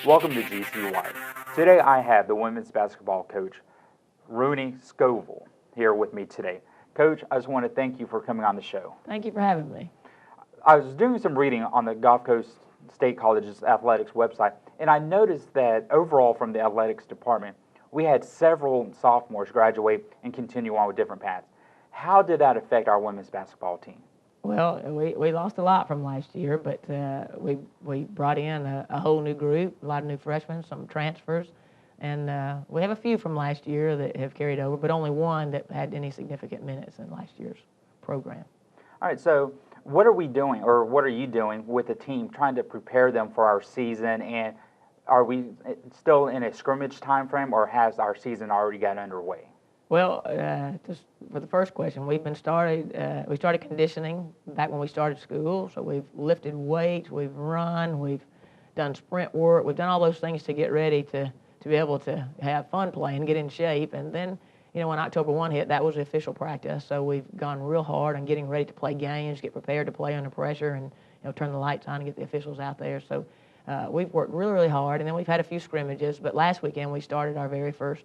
Welcome to GC Wired. Today I have the women's basketball coach, Roonie Scovel, here with me today. Coach, I just want to thank you for coming on the show. Thank you for having me. I was doing some reading on the Gulf Coast State College's athletics website, and I noticed that overall from the athletics department, we had several sophomores graduate and continue on with different paths. How did that affect our women's basketball team? Well, we lost a lot from last year, but we brought in a whole new group, a lot of new freshmen, some transfers, and we have a few from last year that have carried over, but only one that had any significant minutes in last year's program. All right, so what are we doing, or what are you doing with the team trying to prepare them for our season, and are we still in a scrimmage time frame, or has our season already got underway? Well, just for the first question, we started conditioning back when we started school, so we've lifted weights, we've run, we've done sprint work, we've done all those things to get ready to be able to have fun playing, get in shape, and then, you know, when October 1 hit, that was the official practice, so we've gone real hard on getting ready to play games, get prepared to play under pressure, and, you know, turn the lights on and get the officials out there, so we've worked really, really hard, and then we've had a few scrimmages, but last weekend we started our very first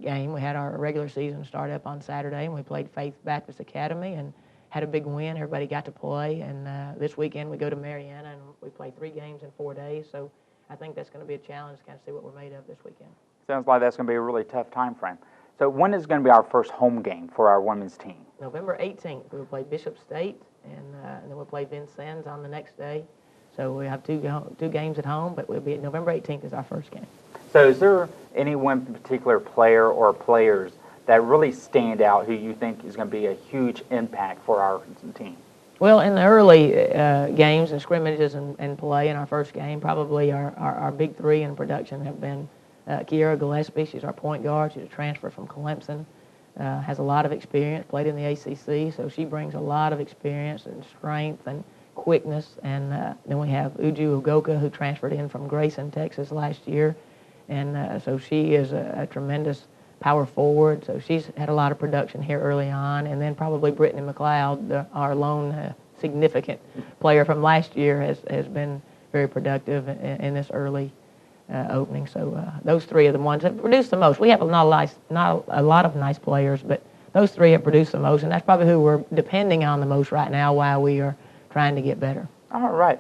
game. We had our regular season start up on Saturday, and we played Faith Baptist Academy and had a big win. Everybody got to play, and this weekend we go to Mariana, and we play 3 games in 4 days, so I think that's going to be a challenge to kind of see what we're made of this weekend. Sounds like that's going to be a really tough time frame. So when is going to be our first home game for our women's team? November 18th. We'll play Bishop State, and then we'll play Vincennes on the next day. So we have two games at home, but we'll be November 18th is our first game. So is there any one particular player or players that really stand out who you think is going to be a huge impact for our team? Well, in the early games and scrimmages and play in our first game, probably our big 3 in production have been Kiera Gillespie. She's our point guard. She's a transfer from Clemson, has a lot of experience, played in the ACC, so she brings a lot of experience and strength and quickness. And then we have Uju Ugoka, who transferred in from Grayson, Texas last year. And so she is a tremendous power forward. So she's had a lot of production here early on. And then probably Brittany McLeod, our lone significant player from last year, has been very productive in this early opening. So those 3 are the ones that produced the most. We have not a lot of nice players, but those 3 have produced the most. And that's probably who we're depending on the most right now while we are trying to get better. All right.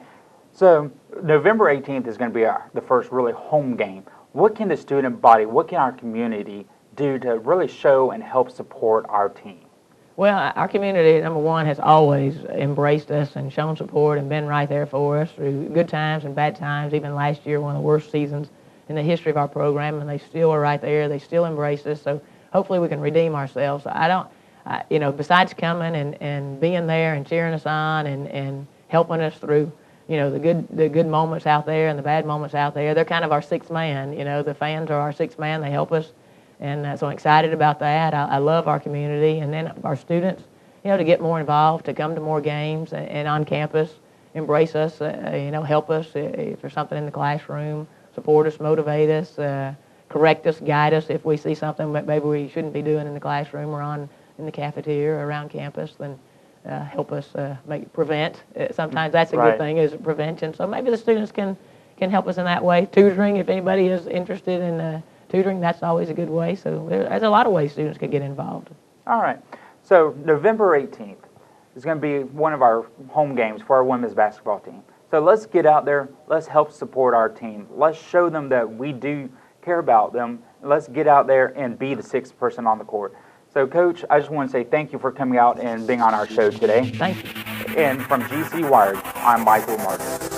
So November 18th is going to be the first really home game. What can the student body, what can our community do to really show and help support our team? Well, our community, number one, has always embraced us and shown support and been right there for us through good times and bad times. Even last year, one of the worst seasons in the history of our program, and they still are right there. They still embrace us, so hopefully we can redeem ourselves. You know, besides coming and being there and cheering us on and helping us through, you know, the good moments out there and the bad moments out there, they're kind of our 6th man. You know, the fans are our 6th man. They help us, and so I'm excited about that. I love our community, and then our students, you know, to get more involved, to come to more games and on campus, embrace us, you know, help us if there's something in the classroom, support us, motivate us, correct us, guide us if we see something that maybe we shouldn't be doing in the classroom or in the cafeteria or around campus, then help us prevent. Sometimes that's a good thing, is prevention. So maybe the students can help us in that way. Tutoring, if anybody is interested in tutoring, that's always a good way. So there's a lot of ways students can get involved. All right. So November 18th is going to be one of our home games for our women's basketball team. So let's get out there. Let's help support our team. Let's show them that we do care about them. Let's get out there and be the 6th person on the court. So, Coach, I just want to say thank you for coming out and being on our show today. Thank you. And from GC Wired, I'm Michael Martin.